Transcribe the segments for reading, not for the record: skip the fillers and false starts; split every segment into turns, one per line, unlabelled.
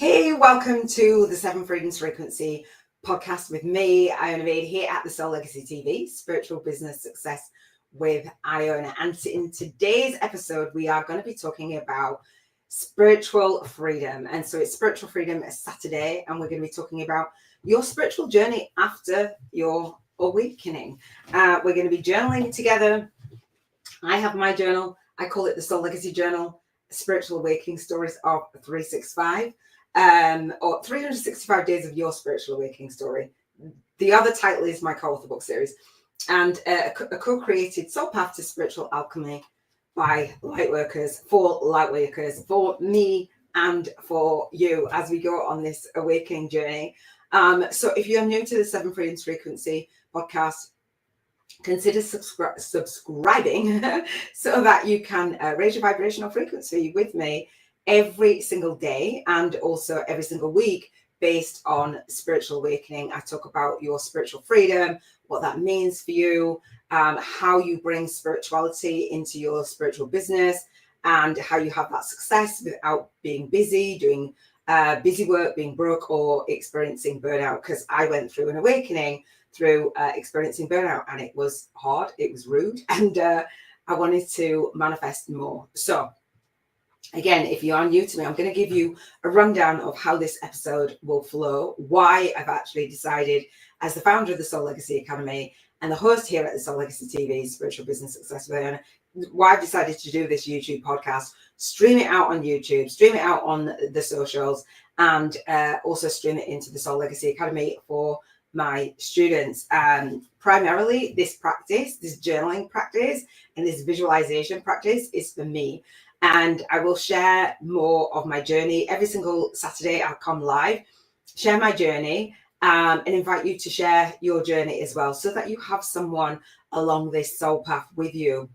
Hey, welcome to the Seven Freedoms Frequency podcast with me, Iona, here at the Soul Legacy TV, Spiritual Business Success with Iona. And in today's episode, we are going to be talking about spiritual freedom. And so it's Spiritual Freedom Saturday, and we're going to be talking about your spiritual journey after your awakening. We're going to be journaling together. I have my journal. I call it the Soul Legacy Journal, Spiritual Awakening Stories of 365. Or 365 Days of Your Spiritual Awakening Story. The other title is my co-author book series, and a co-created Soul Path to Spiritual Alchemy by Lightworkers, for me and for you as we go on this awakening journey. So if you're new to the Seven Freedoms Frequency podcast, consider subscribing so that you can raise your vibrational frequency with me every single day and also every single week based on spiritual awakening. I talk about your spiritual freedom, what that means for you, how you bring spirituality into your spiritual business, and how you have that success without being busy, doing busy work, being broke, or experiencing burnout. Because I went through an awakening through experiencing burnout, and it was hard, it was rude, and I wanted to manifest more. So again, if you are new to me, I'm going to give you a rundown of how this episode will flow, why I've actually decided, as the founder of the Soul Legacy Academy and the host here at the Soul Legacy TV, Spiritual Business Success with Iona, why I've decided to do this YouTube podcast, stream it out on YouTube, stream it out on the socials, and also stream it into the Soul Legacy Academy for my students. Primarily, this practice, this journaling practice, and this visualization practice is for me. And I will share more of my journey. Every single Saturday, I'll come live, share my journey, and invite you to share your journey as well, so that you have someone along this soul path with you.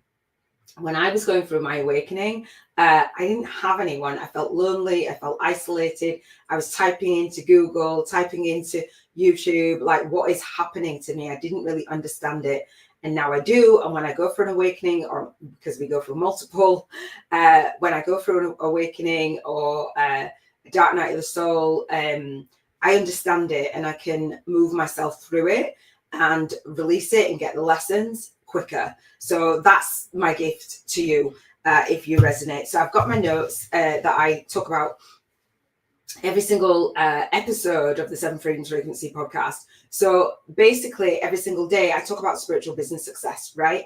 When I was going through my awakening, I didn't have anyone. I felt lonely. I felt isolated. I was typing into Google, typing into YouTube, like, what is happening to me? I didn't really understand it. And now I do. And when I go for an awakening, or because we go through multiple, when I go through an awakening or a dark night of the soul, I understand it and I can move myself through it and release it and get the lessons quicker. So that's my gift to you if you resonate. So I've got my notes that I talk about every single episode of the Seven Freedoms Frequency podcast. So basically every single day I talk about spiritual business success, right?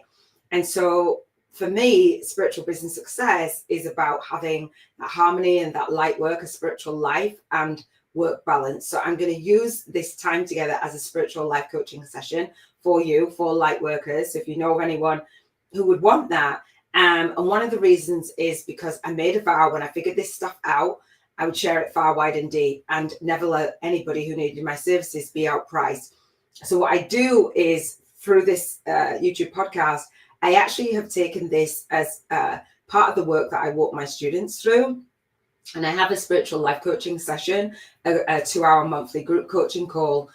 And so for me, spiritual business success is about having that harmony and that light work, a spiritual life and work balance. So I'm going to use this time together as a spiritual life coaching session for you, for light workers. So if you know of anyone who would want that. And one of the reasons is because I made a vow when I figured this stuff out, I would share it far, wide and deep, and never let anybody who needed my services be outpriced. So what I do is, through this YouTube podcast, I actually have taken this as part of the work that I walk my students through. And I have a spiritual life coaching session, a 2-hour monthly group coaching call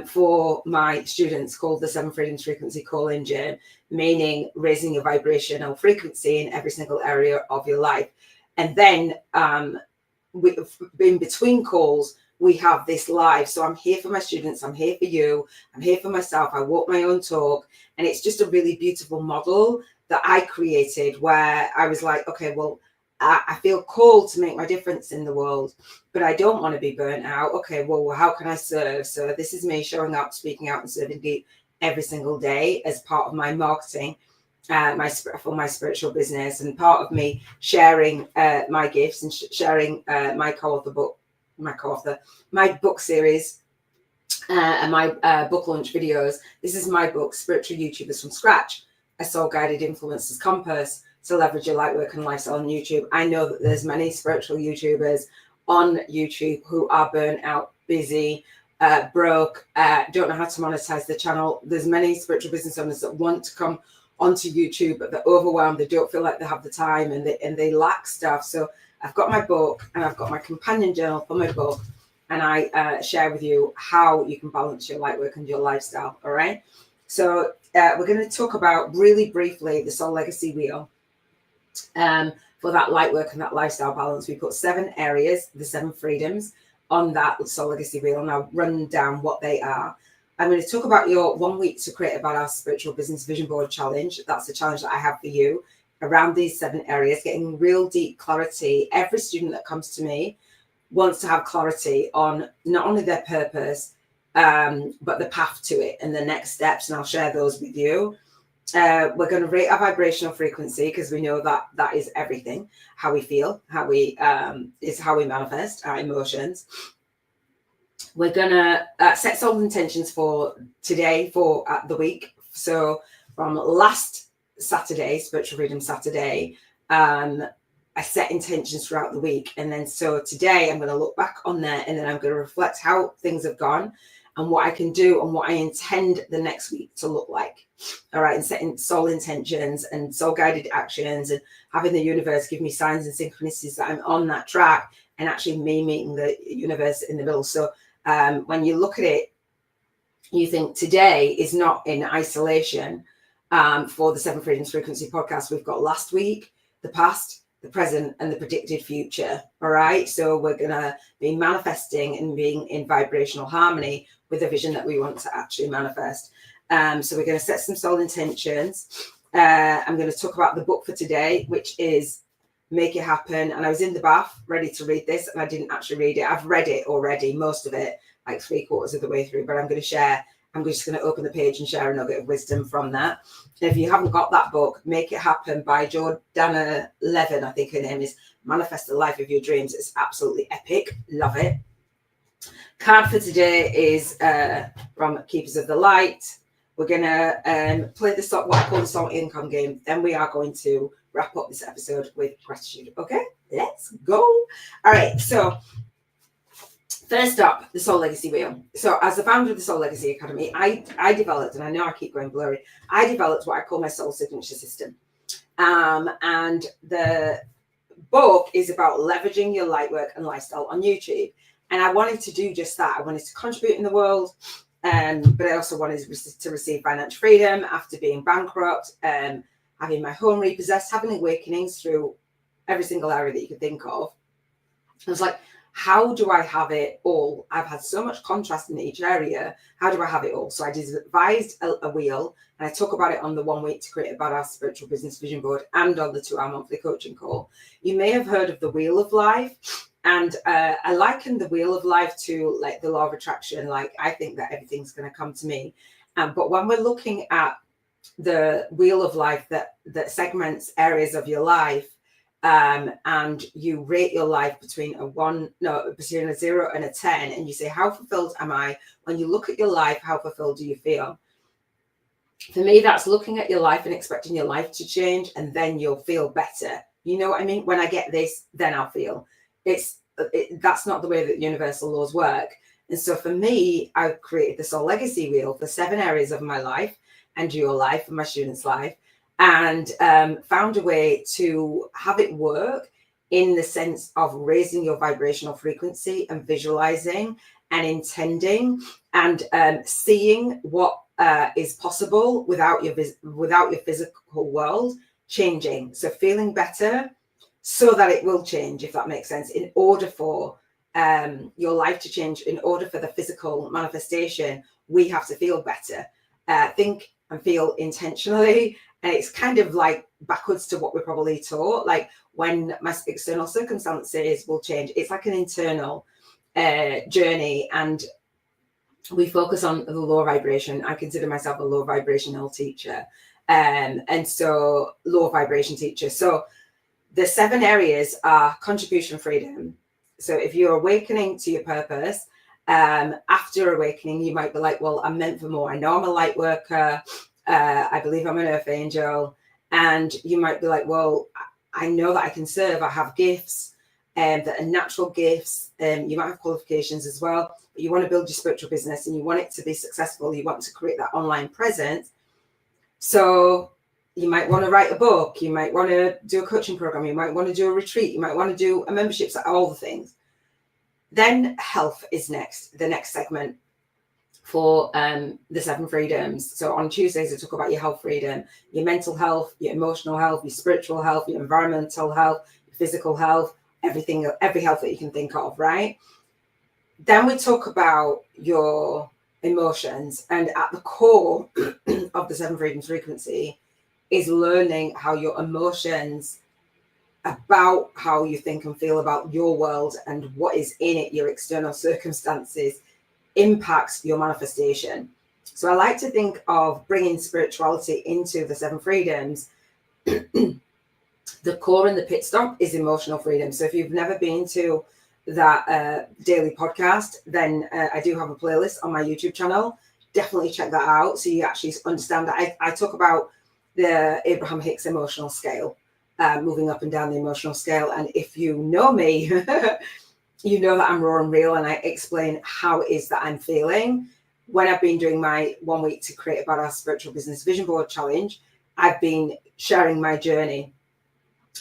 for my students, called the Seven Freedoms Frequency Call-In Gym, meaning raising your vibrational frequency in every single area of your life. And then in between calls, we have this live. So I'm here for my students, I'm here for you, I'm here for myself. I walk my own talk, and it's just a really beautiful model that I created, where I was like, okay, well, I feel called to make my difference in the world, but I don't want to be burnt out. Okay, well, how can I serve? So this is me showing up, speaking out and serving deep every single day as part of my marketing, for my spiritual business, and part of me sharing my gifts and sharing my book series and my book launch videos. This is my book, Spiritual YouTubers from Scratch, a soul guided influencer's compass to leverage your light work and lifestyle on YouTube. I know that there's many spiritual YouTubers on YouTube who are burnt out, busy, broke, don't know how to monetize the channel. There's many spiritual business owners that want to come onto YouTube, but they're overwhelmed. They don't feel like they have the time, and they lack stuff. So I've got my book and I've got my companion journal for my book, and I share with you how you can balance your light work and your lifestyle. All right. So we're going to talk about really briefly the Soul Legacy Wheel. For for that light work and that lifestyle balance. We put 7 areas, the 7 freedoms, on that soul legacy wheel, and I'll run down what they are. I'm going to talk about your 1 week to create a badass spiritual business vision board challenge. That's the challenge that I have for you around these 7 areas, getting real deep clarity. Every student that comes to me wants to have clarity on not only their purpose, but the path to it and the next steps. And I'll share those with you. We're going to rate our vibrational frequency, because we know that that is everything. How we feel, how we is how we manifest our emotions. We're going to set soul intentions for today, for the week. So from last Saturday, Spiritual Freedom Saturday, I set intentions throughout the week. And then so today I'm going to look back on there, and then I'm going to reflect how things have gone and what I can do and what I intend the next week to look like. All right. And setting soul intentions and soul guided actions, and having the universe give me signs and synchronicities that I'm on that track, and actually me meeting the universe in the middle. So when you look at it, you think today is not in isolation for the 7 Freedoms Frequency podcast. We've got last week, the past, the present, and the predicted future. All right. So we're going to be manifesting and being in vibrational harmony with the vision that we want to actually manifest. So we're going to set some soul intentions. I'm going to talk about the book for today, which is Make It Happen. And I was in the bath ready to read this, and I didn't actually read it. I've read it already, most of it, like 3/4 of the way through, but I'm going to share. I'm just going to open the page and share a nugget of wisdom from that. And if you haven't got that book, Make It Happen by Jordana Levin, I think her name is, Manifest the Life of Your Dreams. It's absolutely epic. Love it. Card for today is from Keepers of the Light. We're going to play what I call the salt income game. Then we are going to wrap up this episode with gratitude. Okay, let's go. All right, so first up, the Soul Legacy Wheel. So as the founder of the Soul Legacy Academy, I developed, and I know I keep going blurry, I developed what I call my soul signature system. And the book is about leveraging your light work and lifestyle on YouTube. And I wanted to do just that. I wanted to contribute in the world, but I also wanted to receive financial freedom after being bankrupt, having my home repossessed, having awakenings through every single area that you could think of. I was like, how do I have it all? I've had so much contrast in each area. How do I have it all? So I devised a wheel, and I talk about it on the 1 week to create a badass spiritual business vision board, and on the 2-hour monthly coaching call. You may have heard of the Wheel of Life. And I liken the Wheel of Life to like the law of attraction. Like, I think that everything's going to come to me. But when we're looking at the Wheel of Life that segments areas of your life, and you rate your life between between a 0 and a 10, and you say, how fulfilled am I? When you look at your life, how fulfilled do you feel? For me, that's looking at your life and expecting your life to change, and then you'll feel better. You know what I mean? When I get this, then I'll feel. That's not the way that universal laws work. And so for me, I've created the Soul Legacy Wheel for 7 areas of my life, and your life, and my students' life, and found a way to have it work in the sense of raising your vibrational frequency and visualizing and intending and seeing what is possible without your physical world changing. So feeling better so that it will change, if that makes sense. In order for your life to change, in order for the physical manifestation, we have to feel better, think and feel intentionally. And it's kind of like backwards to what we're probably taught. Like, when my external circumstances will change, it's like an internal journey. And we focus on the low vibration. I consider myself a low vibrational teacher. And so low vibration teacher. So the 7 areas are contribution freedom. So if you're awakening to your purpose, after awakening, you might be like, well, I'm meant for more. I know I'm a light worker. I believe I'm an earth angel. And you might be like, well, I know that I can serve. I have gifts that are natural gifts. You might have qualifications as well. But you want to build your spiritual business, and you want it to be successful. You want to create that online presence. So you might want to write a book. You might want to do a coaching program. You might want to do a retreat. You might want to do a membership, all the things. Then health is next, the next segment. for the 7 freedoms. So on Tuesdays, I talk about your health freedom, your mental health, your emotional health, your spiritual health, your environmental health, your physical health, everything, every health that you can think of, right? Then we talk about your emotions, and at the core of the 7 freedoms frequency is learning how your emotions about how you think and feel about your world and what is in it, your external circumstances, impacts your manifestation. So I like to think of bringing spirituality into the 7 freedoms. The core and the pit stop is emotional freedom. So if you've never been to that daily podcast, then I do have a playlist on my YouTube channel. Definitely check that out so you actually understand that. I talk about the Abraham Hicks emotional scale, moving up and down the emotional scale. And if you know me, you know that I'm raw and real, and I explain how it is that I'm feeling. When I've been doing my 1 week to create a badass spiritual business vision board challenge, I've been sharing my journey.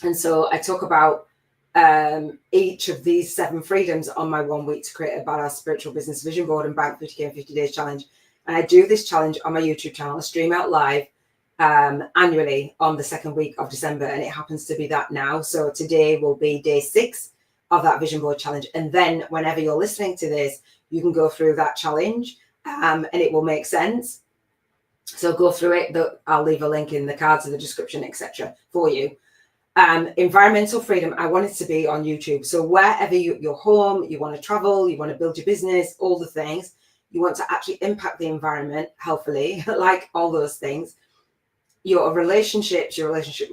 And so I talk about each of these 7 freedoms on my 1 week to create a badass spiritual business vision board and bank 50K in 50 days challenge. And I do this challenge on my YouTube channel, stream out live annually on the 2nd week of December. And it happens to be that now. So today will be day 6 of that vision board challenge. And then whenever you're listening to this, you can go through that challenge and it will make sense. So go through it. I'll leave a link in the cards, in the description, etc. for you. Environmental freedom, I want it to be on YouTube. So wherever you're home, you want to travel, you want to build your business, all the things, you want to actually impact the environment healthily, like all those things. Your relationships, your relationship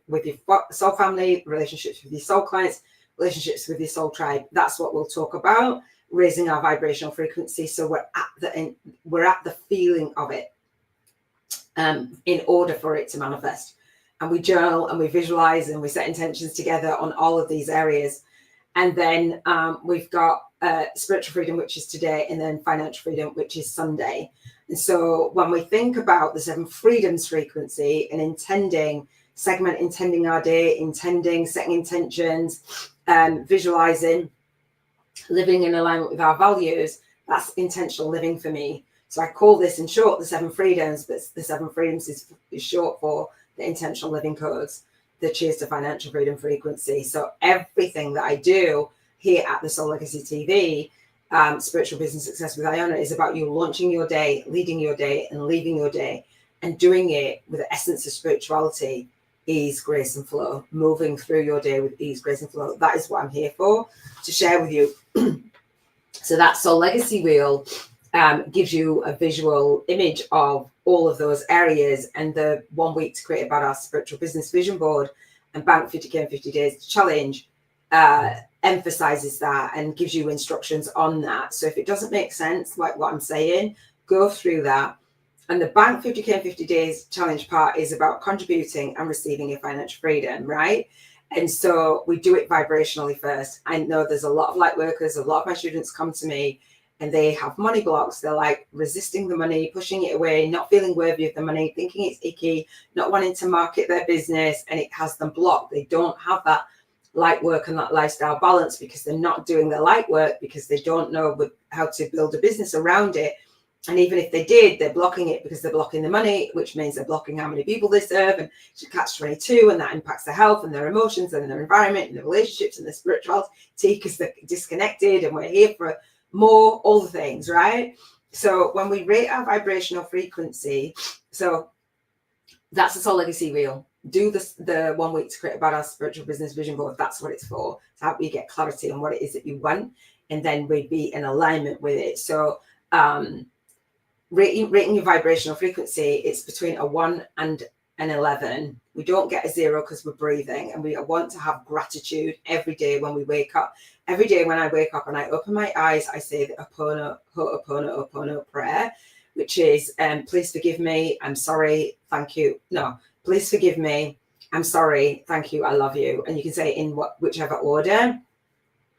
with your soul family, relationships with your soul clients, relationships with your soul tribe. That's what we'll talk about, raising our vibrational frequency. So we're at the feeling of it in order for it to manifest. And we journal and we visualize and we set intentions together on all of these areas. And then we've got spiritual freedom, which is today, and then financial freedom, which is Sunday. And so when we think about the 7 freedoms frequency and intending our day, setting intentions, visualizing, living in alignment with our values, that's intentional living for me. So I call this in short the 7 freedoms, but the 7 freedoms is short for the intentional living codes, the Cheers to Financial Freedom frequency. So everything that I do here at the Soul Legacy TV, Spiritual Business Success with Iona, is about you launching your day, leading your day, and leaving your day, and doing it with the essence of spirituality, ease, grace, and flow, moving through your day with ease, grace, and flow. That is what I'm here for, to share with you. So that Soul Legacy wheel gives you a visual image of all of those areas, and the 1 week to create a badass spiritual business vision board and bank 50K in 50 days challenge emphasizes that and gives you instructions on that. So if it doesn't make sense, like what I'm saying, go through that. And the bank 50K in 50 days challenge part is about contributing and receiving your financial freedom, right? And so we do it vibrationally first. I know there's a lot of light workers, a lot of my students come to me and they have money blocks. They're like resisting the money, pushing it away, not feeling worthy of the money, thinking it's icky, not wanting to market their business, and it has them blocked. They don't have that light work and that lifestyle balance because they're not doing the light work, because they don't know how to build a business around it. And even if they did, they're blocking it because they're blocking the money, which means they're blocking how many people they serve, and it's a catch-22, and that impacts their health and their emotions and their environment and their relationships and their spirituality because they're disconnected. And we're here for more, all the things, right? So when we rate our vibrational frequency, so that's the Soul Legacy wheel. Do the 1 week to create a badass spiritual business vision board. That's what it's for. It's how you get clarity on what it is that you want, and then we'd be in alignment with it. So rating your vibrational frequency, it's between a 1 and an 11. We don't get a 0 because we're breathing, and we want to have gratitude every day when we wake up. Every day when I wake up and I open my eyes, I say the Ho'oponopono prayer, which is please forgive me, I'm sorry, thank you. No, please forgive me, I'm sorry, thank you, I love you. And you can say it in whichever order.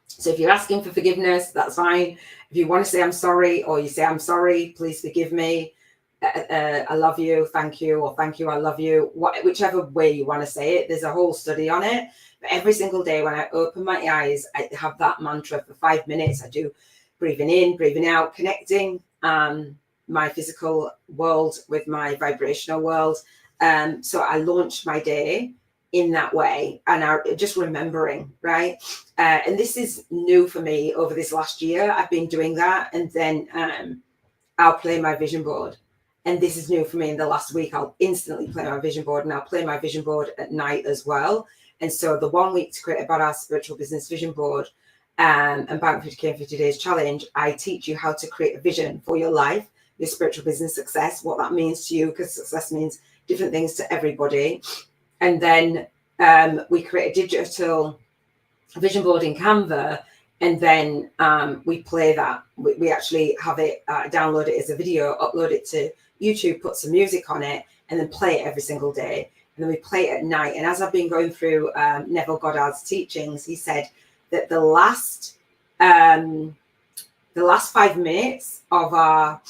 So if you're asking for forgiveness, that's fine. If you want to say I'm sorry, or you say I'm sorry, please forgive me, I love you, thank you, or thank you, I love you, whichever way you want to say it. There's a whole study on it. But every single day when I open my eyes, I have that mantra for 5 minutes. I do breathing in, breathing out, connecting my physical world with my vibrational world. So I launched my day in that way, and just remembering, right? And this is new for me over this last year. I've been doing that, and then I'll play my vision board. And this is new for me in the last week. I'll instantly play my vision board, and I'll play my vision board at night as well. And so the 1 week to create a badass spiritual business vision board and Bank 50K in 50 days challenge, I teach you how to create a vision for your life, your spiritual business success, what that means to you, because success means different things to everybody. And then we create a digital vision board in Canva, and then we play that. We actually have it, download it as a video, upload it to YouTube, put some music on it, and then play it every single day. And then we play it at night. And as I've been going through Neville Goddard's teachings, he said that the last 5 minutes of our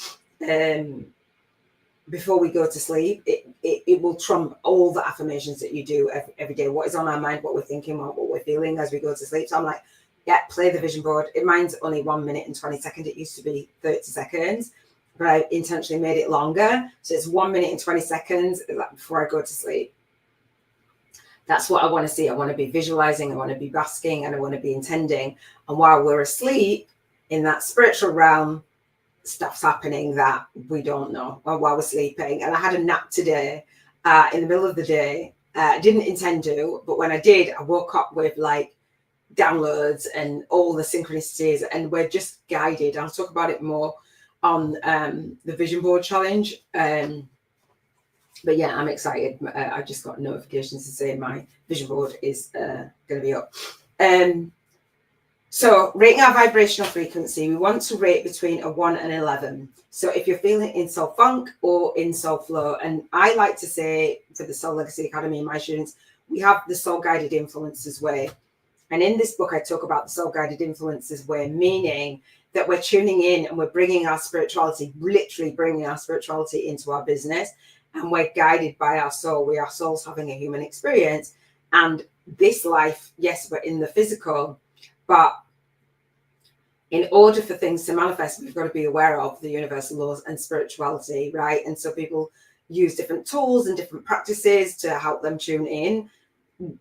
before we go to sleep, it will trump all the affirmations that you do every day. What is on our mind, what we're thinking, what we're feeling as we go to sleep. So I'm like, yeah, play the vision board. Mine's only 1 minute and 20 seconds. It used to be 30 seconds, but I intentionally made it longer. So it's 1 minute and 20 seconds before I go to sleep. That's what I want to see. I want to be visualizing, I want to be basking, and I want to be intending. And while we're asleep in that spiritual realm, stuff's happening that we don't know while we're sleeping. And I had a nap today in the middle of the day. Didn't intend to, but when I did, I woke up with like downloads and all the synchronicities, and we're just guided. I'll talk about it more on the vision board challenge. But yeah, I'm excited. I just got notifications to say my vision board is going to be up. So rating our vibrational frequency, we want to rate between a 1 and 11. So if you're feeling in soul funk or in soul flow, and I like to say for the Soul Legacy Academy and my students, we have the soul guided influences way. And in this book, I talk about the soul guided influences way, meaning that we're tuning in and we're bringing our spirituality, literally bringing our spirituality into our business. And we're guided by our soul. We are souls having a human experience. And this life, yes, we're in the physical, but in order for things to manifest, we've got to be aware of the universal laws and spirituality, right? And so people use different tools and different practices to help them tune in.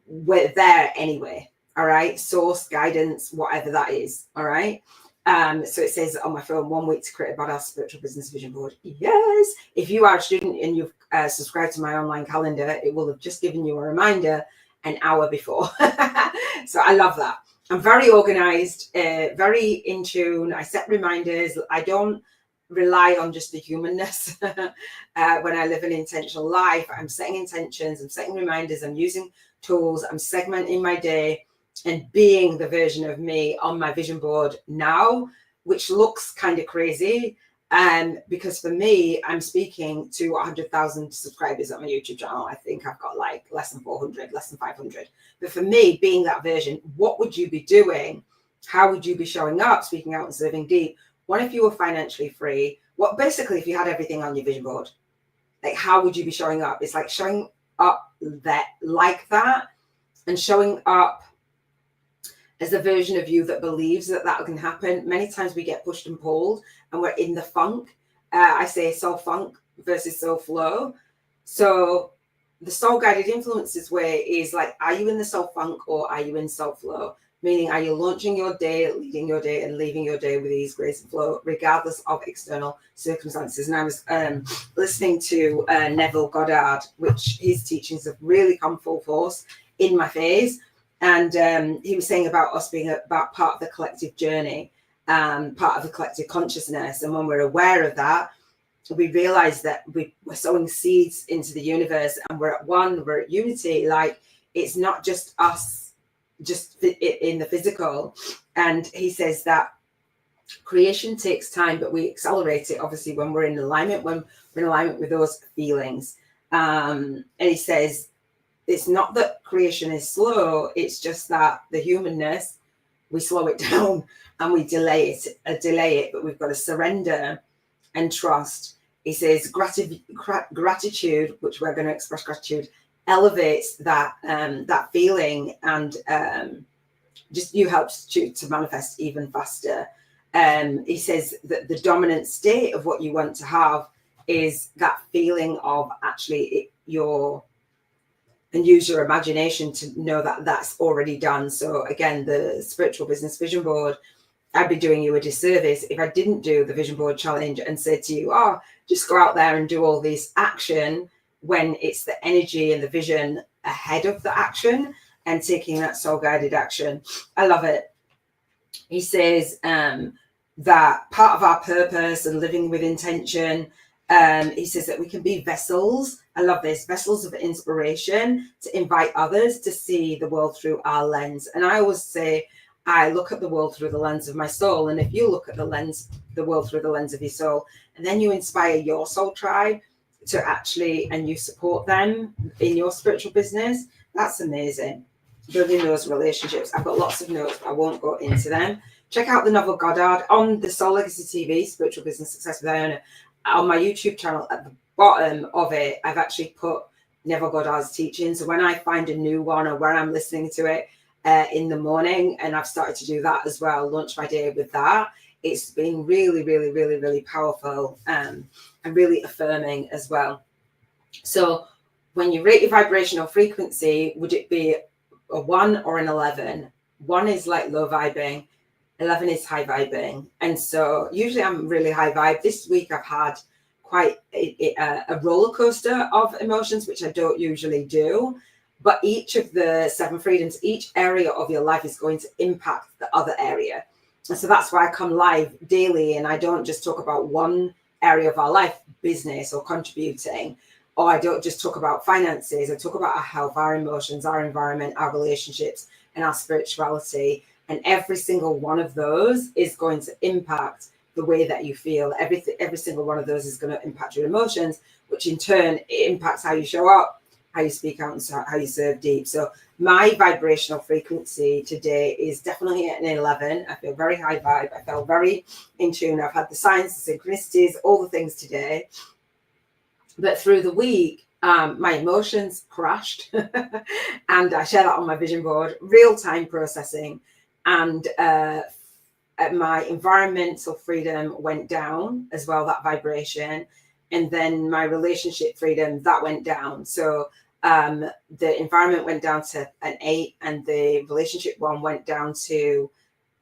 We're there anyway, all right? Source, guidance, whatever that is, all right? So it says on my phone, 1 week to create a badass spiritual business vision board. Yes. If you are a student and you've subscribed to my online calendar, it will have just given you a reminder an hour before. So I love that. I'm very organized, very in tune. I set reminders. I don't rely on just the humanness. When I live an intentional life, I'm setting intentions, I'm setting reminders, I'm using tools, I'm segmenting my day and being the version of me on my vision board now, which looks kind of crazy. Because for me, I'm speaking to 100,000 subscribers on my YouTube channel. I think I've got like less than 400, less than 500. But for me, being that version, what would you be doing? How would you be showing up, speaking out and serving deep? What if you were financially free? What basically, if you had everything on your vision board, like how would you be showing up? It's like showing up that like that, and showing up as a version of you that believes that that can happen. Many times we get pushed and pulled and we're in the funk. I say soul funk versus soul flow. So the soul guided influences way is like, are you in the soul funk or are you in soul flow? Meaning, are you launching your day, leading your day and leaving your day with ease, grace and flow, regardless of external circumstances? And I was listening to Neville Goddard, which his teachings have really come full force in my phase. And he was saying about us being about part of the collective journey, part of the collective consciousness. And when we're aware of that, we realize that we're sowing seeds into the universe and we're at one, we're at unity. Like, it's not just us, just in the physical. And he says that creation takes time, but we accelerate it, obviously, when we're in alignment, when we're in alignment with those feelings. And he says, it's not that creation is slow, it's just that the humanness, we slow it down and we delay it, but we've got to surrender and trust. He says gratitude, which we're going to express gratitude, elevates that that feeling and just you helps to manifest even faster. He says that the dominant state of what you want to have is that feeling of actually and use your imagination to know that that's already done. So again, the spiritual business vision board, I'd be doing you a disservice if I didn't do the vision board challenge and say to you, oh, just go out there and do all this action, when it's the energy and the vision ahead of the action and taking that soul guided action. I love it. He says that part of our purpose and living with intention, he says that we can be vessels. I love this, vessels of inspiration to invite others to see the world through our lens. And I always say, I look at the world through the lens of my soul. And if you look at the world through the lens of your soul, and then you inspire your soul tribe to actually, and you support them in your spiritual business, that's amazing. Building those relationships. I've got lots of notes, but I won't go into them. Check out the novel Goddard on the Soul Legacy TV, Spiritual Business Success with Iona. On my YouTube channel, at the bottom of it, I've actually put Neville Goddard's teaching. So when I find a new one or where I'm listening to it in the morning, and I've started to do that as well, launch my day with that, it's been really, really, really, really powerful and really affirming as well. So when you rate your vibrational frequency, would it be a 1 or an 11? 1 is like low vibing, 11 is high vibing. And so usually I'm really high vibe. This week I've had quite a roller coaster of emotions, which I don't usually do. But each of the 7 freedoms, each area of your life is going to impact the other area. And so that's why I come live daily, and I don't just talk about one area of our life, business or contributing, or I don't just talk about finances. I talk about our health, our emotions, our environment, our relationships, and our spirituality. And every single one of those is going to impact the way that you feel. Every single one of those is going to impact your emotions, which in turn it impacts how you show up, how you speak out, and how you serve deep. So my vibrational frequency today is definitely at an 11. I feel very high vibe. I felt very in tune. I've had the signs, the synchronicities, all the things today. But through the week, my emotions crashed. And I share that on my vision board, real-time processing. And my environmental freedom went down as well, that vibration. And then my relationship freedom, that went down. So the environment went down to an 8, and the relationship one went down to,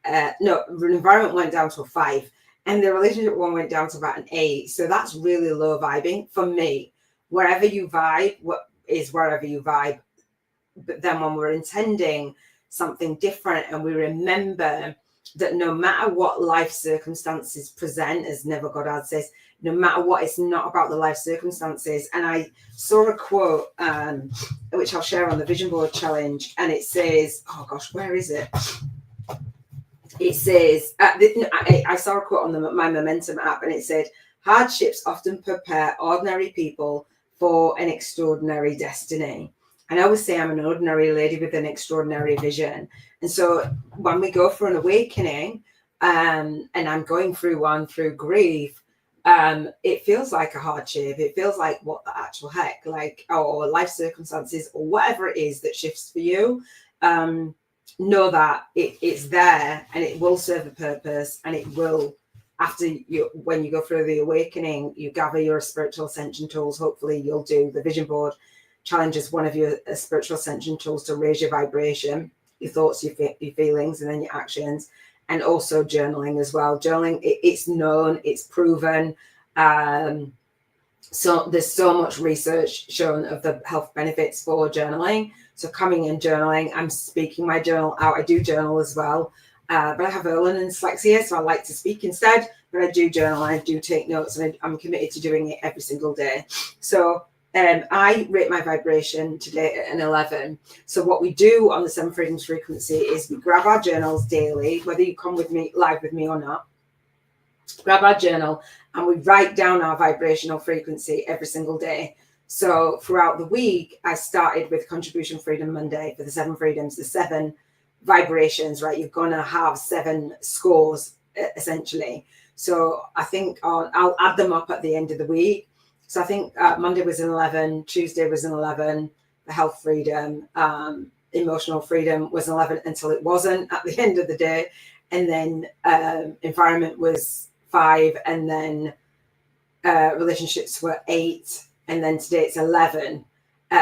the environment went down to a 5. And the relationship one went down to about an 8. So that's really low vibing for me. Wherever you vibe, what is wherever you vibe. But then when we're intending something different, and we remember that no matter what life circumstances present, as Neville Goddard says, no matter what, it's not about the life circumstances. And I saw a quote, which I'll share on the Vision Board Challenge. And it says, oh gosh, where is it? It says, I saw a quote on my Momentum app, and it said, hardships often prepare ordinary people for an extraordinary destiny. And I always say I'm an ordinary lady with an extraordinary vision. And so when we go for an awakening, and I'm going through one through grief, it feels like a hardship. It feels like, what the actual heck, like, or life circumstances or whatever it is that shifts for you. Know that it's there, and it will serve a purpose, and it will, when you go through the awakening, you gather your spiritual ascension tools. Hopefully you'll do the Vision Board Challenge as one of your spiritual ascension tools to raise your vibration, your thoughts, your feelings, and then your actions. And also journaling as well. Journaling, it's known, it's proven. So there's so much research shown of the health benefits for journaling. So coming in journaling, I'm speaking my journal out. I do journal as well, but I have Erlen and dyslexia, so I like to speak instead. But I do journal, I do take notes, and I'm committed to doing it every single day. So I rate my vibration today at an 11. So what we do on the 7 Freedoms frequency is we grab our journals daily, whether you come with me live with me or not. Grab our journal and we write down our vibrational frequency every single day. So throughout the week, I started with Contribution Freedom Monday for the 7 freedoms, the 7 vibrations, right? You're going to have 7 scores essentially. So I think I'll add them up at the end of the week. So I think Monday was an 11, Tuesday was an 11, the health freedom, emotional freedom was an 11 until it wasn't at the end of the day. and then environment was 5, and then relationships were 8, and then today it's 11,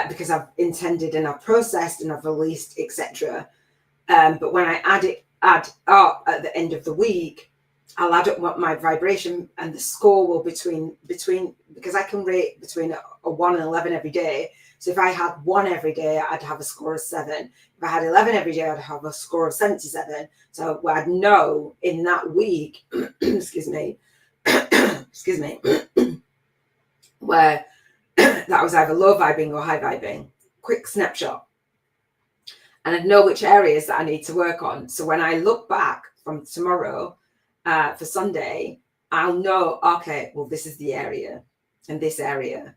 because I've intended and I've processed and I've released, etc. But when I add up at the end of the week, I'll add up what my vibration, and the score will between because I can rate between a 1 and 11 every day. So if I had 1 every day, I'd have a score of 7. If I had 11 every day, I'd have a score of 77. So I'd know in that week, excuse me, where that was either low vibing or high vibing. Quick snapshot. And I'd know which areas that I need to work on. So when I look back from tomorrow for Sunday, I'll know, okay, well, this is the area and this area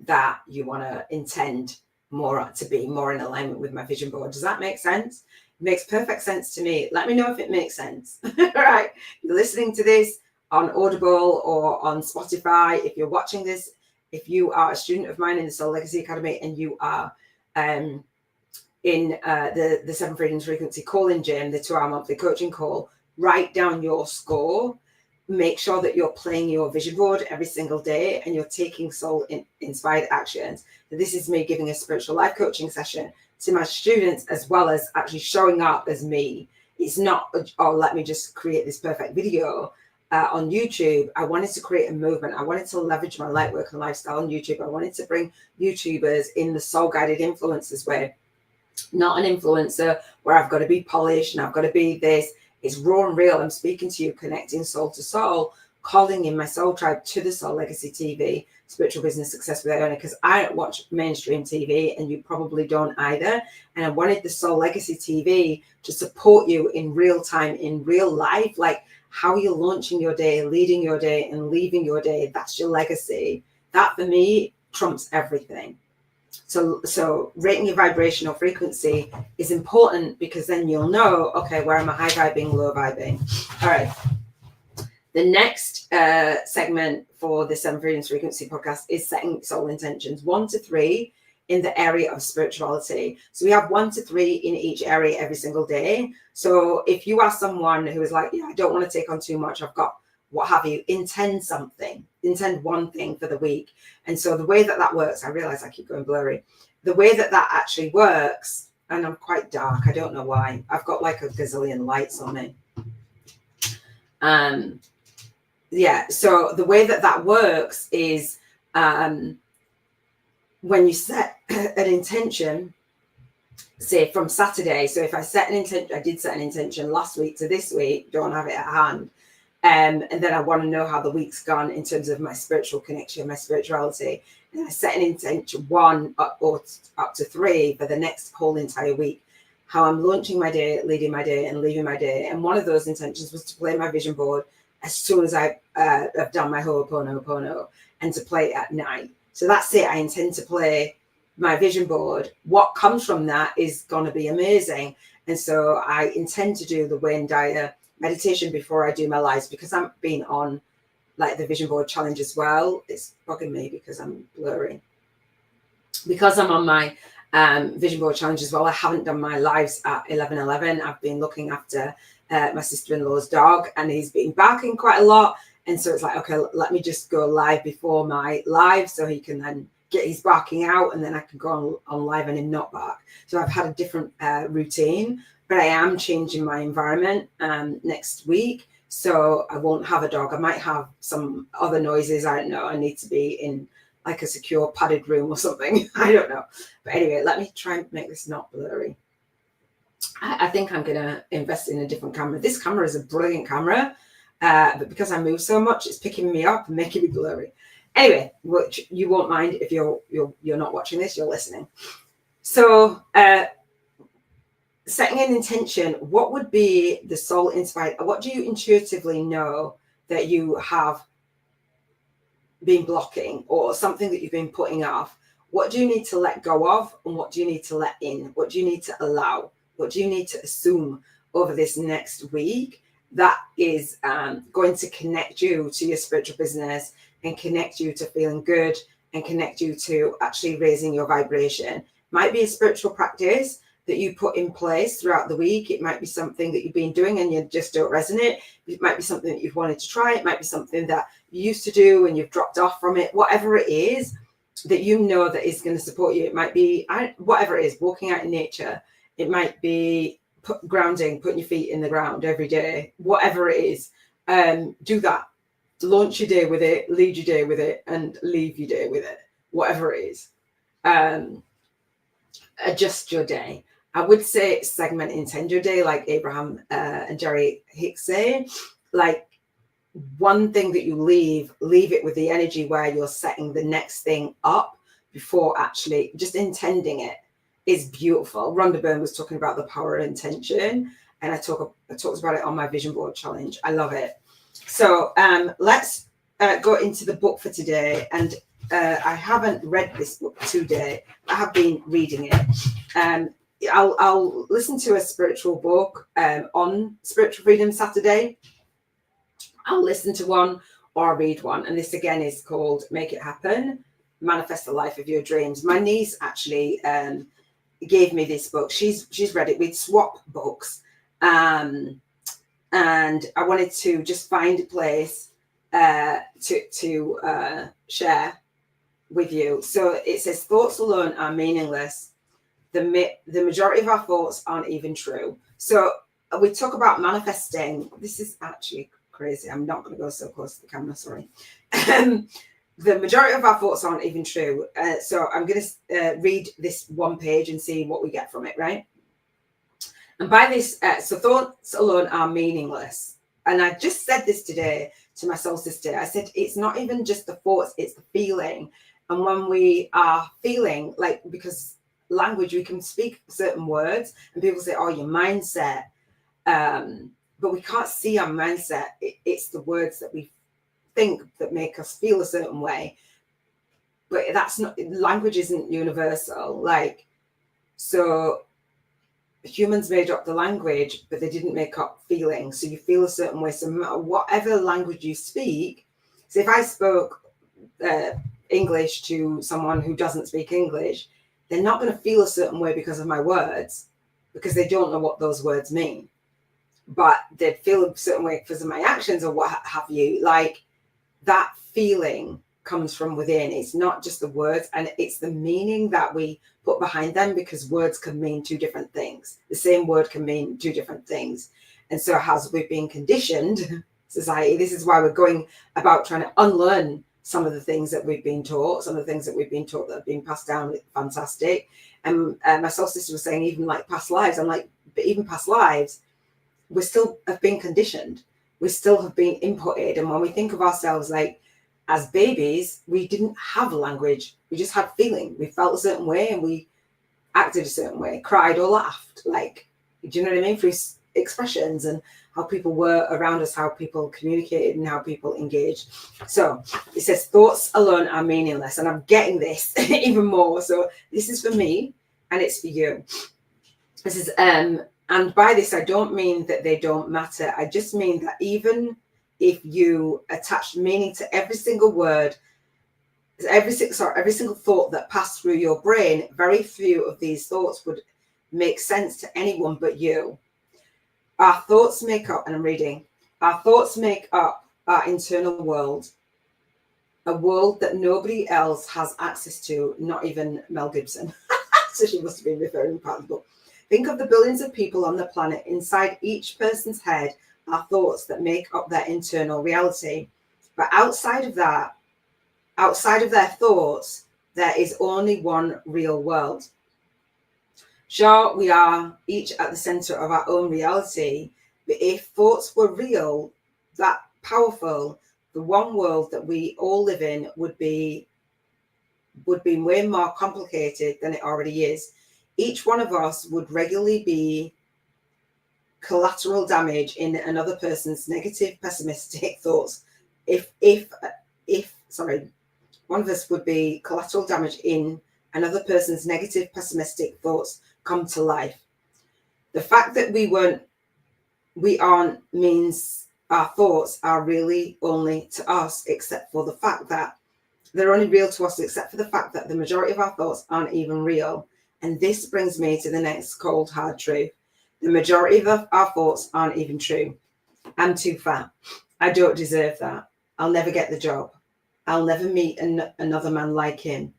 that you want to intend more to be more in alignment with my vision board. Does that make sense? It makes perfect sense to me. Let me know if it makes sense. All right. You're listening to this on Audible or on Spotify. If you're watching this, if you are a student of mine in the Soul Legacy Academy and you are in the 7 Freedoms Frequency Call-in Gym, the 2-hour monthly coaching call, write down your score. Make sure that you're playing your vision board every single day and you're taking soul-inspired actions. So this is me giving a spiritual life coaching session to my students, as well as actually showing up as me. It's not, oh, let me just create this perfect video on YouTube. I wanted to create a movement. I wanted to leverage my light work and lifestyle on YouTube. I wanted to bring YouTubers in the soul-guided influencers way. Not an influencer where I've got to be polished and I've got to be this. It's raw and real. I'm speaking to you, connecting soul to soul, calling in my soul tribe to the Soul Legacy TV, Spiritual Business Success with Iona, because I don't watch mainstream TV and you probably don't either. And I wanted the Soul Legacy TV to support you in real time, in real life, like how you're launching your day, leading your day and leaving your day. That's your legacy. That for me trumps everything. So rating your vibrational frequency is important, because then you'll know, okay, where am I high vibing, low vibing? All right. The next segment for the 7 Freedoms Frequency podcast is setting soul intentions 1 to 3 in the area of spirituality. So we have 1 to 3 in each area every single day. So if you are someone who is like, yeah, I don't want to take on too much, I've got what have you, intend something, intend one thing for the week. And so the way that works, I realize I keep going blurry. The way that actually works, and I'm quite dark, I don't know why. I've got like a gazillion lights on me. Yeah, so the way that works is when you set an intention, say from Saturday. So if I set an intention, I did set an intention last week to this week, don't have it at hand. And then I want to know how the week's gone in terms of my spiritual connection, my spirituality. And I set an intention 1 or up to 3 for the next whole entire week, how I'm launching my day, leading my day and leaving my day. And one of those intentions was to play my vision board as soon as I have done my Ho'oponopono, and to play it at night. So that's it. I intend to play my vision board. What comes from that is going to be amazing. And so I intend to do the Wayne Dyer meditation before I do my lives, because I'm being on like the vision board challenge as well. It's bugging me because I'm blurry. Because I'm on my vision board challenge as well, I haven't done my lives at 11:11. I've been looking after my sister-in-law's dog, and he's been barking quite a lot. And so it's like, okay, let me just go live before my live so he can then get his barking out, and then I can go on live and him not bark. So I've had a different routine, but I am changing my environment next week. So I won't have a dog. I might have some other noises. I don't know. I need to be in like a secure padded room or something. I don't know. But anyway, let me try and make this not blurry. I think I'm going to invest in a different camera. This camera is a brilliant camera, but because I move so much, it's picking me up and making me blurry. Anyway, which you won't mind if you're not watching this, you're listening. So setting an intention, what would be the soul inspired? What do you intuitively know that you have been blocking, or something that you've been putting off? What do you need to let go of, and what do you need to let in? What do you need to allow? What do you need to assume over this next week that is going to connect you to your spiritual business, and connect you to feeling good, and connect you to actually raising your vibration? Might be a spiritual practice, that you put in place throughout the week. It might be something that you've been doing and you just don't resonate. It might be something that you've wanted to try. It might be something that you used to do and you've dropped off from it. Whatever it is that you know that is going to support you. It might be whatever it is, walking out in nature. It might be grounding, putting your feet in the ground every day. Whatever it is, do that. Launch your day with it, lead your day with it, and leave your day with it. Whatever it is. Adjust your day. I would say segment intend your day, like Abraham and Jerry Hicks say. Like, one thing that you leave it with the energy where you're setting the next thing up before actually just intending it is beautiful. Rhonda Byrne was talking about the power of intention, and I talked about it on my vision board challenge. I love it. So let's go into the book for today. And I haven't read this book today. I have been reading it. I'll listen to a spiritual book on Spiritual Freedom Saturday. I'll listen to one or read one. And this again is called Make It Happen, Manifest the Life of Your Dreams. My niece actually gave me this book. She's read it. We'd swap books. And I wanted to just find a place to share with you. So it says, thoughts alone are meaningless. The majority of our thoughts aren't even true. So we talk about manifesting. This is actually crazy. I'm not going to go so close to the camera, sorry. The majority of our thoughts aren't even true. So I'm going to read this one page and see what we get from it, right? And by this, so thoughts alone are meaningless. And I just said this today to my soul sister. I said, it's not even just the thoughts, it's the feeling. And when we are feeling, like, because language, we can speak certain words and people say, oh, your mindset. But we can't see our mindset. It's the words that we think that make us feel a certain way. But that's not, language isn't universal. Like, so humans made up the language, but they didn't make up feelings. So you feel a certain way. So no matter whatever language you speak, so if I spoke English to someone who doesn't speak English, they're not going to feel a certain way because of my words, because they don't know what those words mean. But they'd feel a certain way because of my actions or what have you. Like, that feeling comes from within. It's not just the words, and it's the meaning that we put behind them, because words can mean two different things. The same word can mean two different things. And so as we've been conditioned, society, this is why we're going about trying to unlearn some of the things that we've been taught, some of the things that we've been taught that have been passed down. Fantastic. And my soul sister was saying, even like past lives, I'm like, but even past lives, we still have been conditioned. We still have been inputted. And when we think of ourselves like as babies, we didn't have language. We just had feeling. We felt a certain way and we acted a certain way, cried or laughed. Like, do you know what I mean? Through expressions and how people were around us, how people communicated and how people engaged. So it says thoughts alone are meaningless. And I'm getting this even more. So this is for me and it's for you. This is, and by this, I don't mean that they don't matter. I just mean that even if you attach meaning to every single word, every single thought that passed through your brain, very few of these thoughts would make sense to anyone but you. Our thoughts make up, and I'm reading, our thoughts make up our internal world, a world that nobody else has access to, not even Mel Gibson. So she must have been referring to part of the book. Think of the billions of people on the planet. Inside each person's head are thoughts that make up their internal reality. But outside of that, outside of their thoughts, there is only one real world. Sure, we are each at the center of our own reality, but if thoughts were real, that powerful, the one world that we all live in would be way more complicated than it already is. Each one of us would regularly be collateral damage in another person's negative, pessimistic thoughts. One of us would be collateral damage in another person's negative, pessimistic thoughts come to life. The fact that we aren't means our thoughts are really only to us, except for the fact that they're only real to us, except for the fact that the majority of our thoughts aren't even real. And this brings me to the next cold, hard truth. The majority of our thoughts aren't even true. I'm too fat. I don't deserve that. I'll never get the job. I'll never meet another man like him.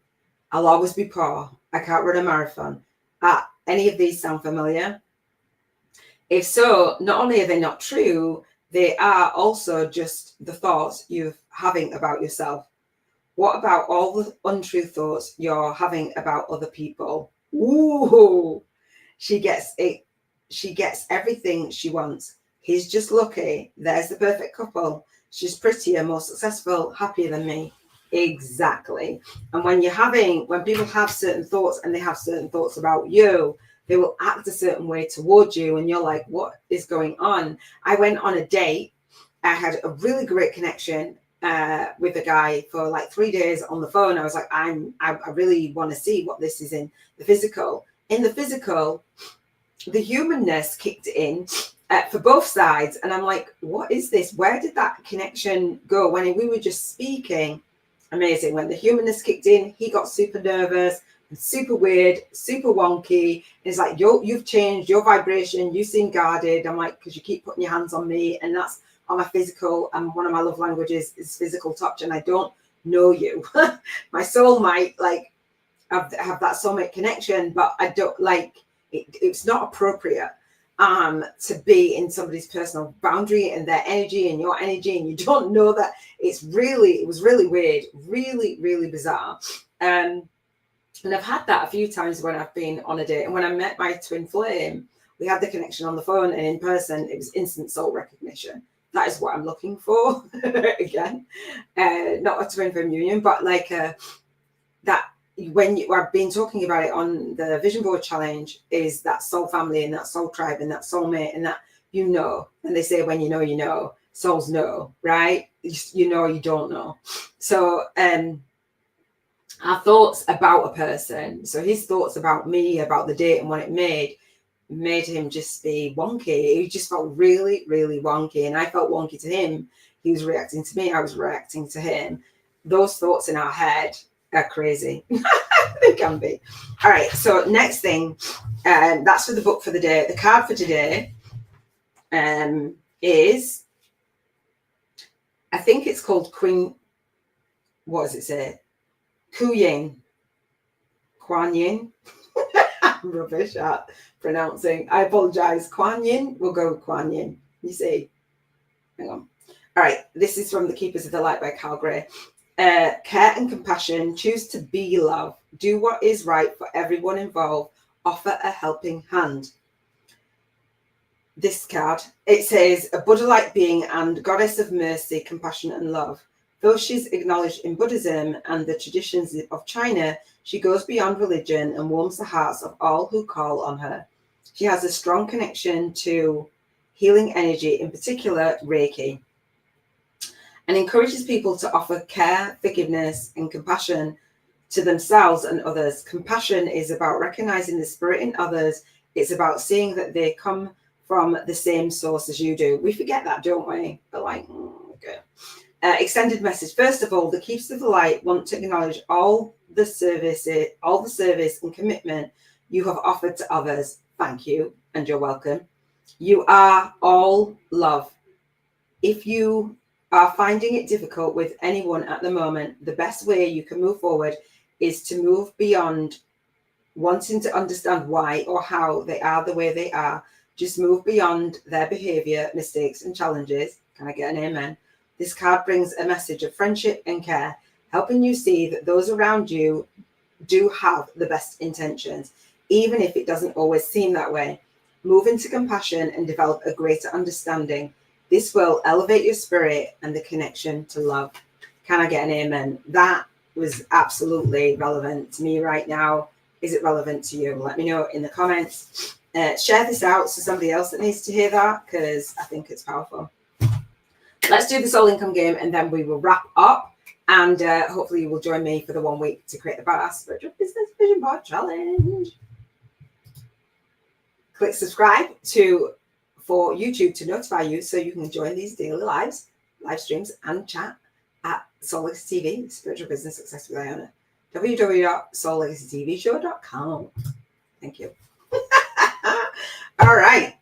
I'll always be poor. I can't run a marathon. Any of these sound familiar? If so, not only are they not true, they are also just the thoughts you're having about yourself. What about all the untrue thoughts you're having about other people? Ooh, she gets it. She gets everything she wants. He's just lucky. There's the perfect couple. She's prettier, more successful, happier than me. Exactly. And when people have certain thoughts and they have certain thoughts about you, they will act a certain way towards you. And you're like, what is going on? I went on a date. I had a really great connection with a guy for like 3 days on the phone. I was like, I really want to see what this is in the physical. In the physical, the humanness kicked in for both sides. And I'm like, what is this? Where did that connection go? When we were just speaking, amazing. When the humanness kicked in, he got super nervous and super weird, super wonky. It's like, you've changed your vibration. You seem guarded. I'm like, because you keep putting your hands on me. And that's on my physical. And one of my love languages is physical touch. And I don't know you. My soul might like have that soulmate connection, but I don't like it. It's not appropriate to be in somebody's personal boundary and their energy and your energy, and you don't know that. It was really weird, really, really bizarre. And I've had that a few times when I've been on a date. And when I met my twin flame, we had the connection on the phone, and in person, it was instant soul recognition. That is what I'm looking for. Again, not a twin flame union, but like that. I've been talking about it on the Vision Board Challenge, is that soul family and that soul tribe and that soulmate, and that and they say when you know, souls know, right? You know, you don't know. So our thoughts about a person, so his thoughts about me, about the date and what it made him just be wonky. He just felt really, really wonky, and I felt wonky to him. He was reacting to me, I was reacting to him. Those thoughts in our head are crazy. They can be. All right, so next thing, that's for the book for the day. The card for today is, I think it's called Queen, what does it say? Kuan Yin. I'm rubbish at pronouncing. I apologize. Kuan Yin. We'll go with Kuan Yin. You see? Hang on. All right. This is from The Keepers of the Light by Carl Gray. Care and compassion. Choose to be love. Do what is right for everyone involved. Offer a helping hand. This card, it says, a Buddha-like being and goddess of mercy, compassion, and love. Though she's acknowledged in Buddhism and the traditions of China, she goes beyond religion and warms the hearts of all who call on her. She has a strong connection to healing energy, in particular Reiki, and encourages people to offer care, forgiveness, and compassion to themselves and others. Compassion is about recognizing the spirit in others. It's about seeing that they come from the same source as you do. We forget that, don't we? But like, okay. Extended message. First of all, the Keepers of the Light want to acknowledge all the service and commitment you have offered to others. Thank you, and you're welcome. You are all love. If you are finding it difficult with anyone at the moment, the best way you can move forward is to move beyond wanting to understand why or how they are the way they are. Just move beyond their behavior, mistakes, and challenges. Can I get an amen? This card brings a message of friendship and care, helping you see that those around you do have the best intentions, even if it doesn't always seem that way. Move into compassion and develop a greater understanding. This will elevate your spirit and the connection to love. Can I get an amen? That was absolutely relevant to me right now. Is it relevant to you? Let me know in the comments. Share this out to somebody else that needs to hear that, because I think it's powerful. Let's do the soul income game, and then we will wrap up. And hopefully you will join me for the 1 week to create the badass spiritual business vision board challenge. Click subscribe for YouTube to notify you so you can join these daily live streams and chat at Soul Legacy TV, Spiritual Business Success with Iona. www.soullegacytvshow.com. Thank you. All right.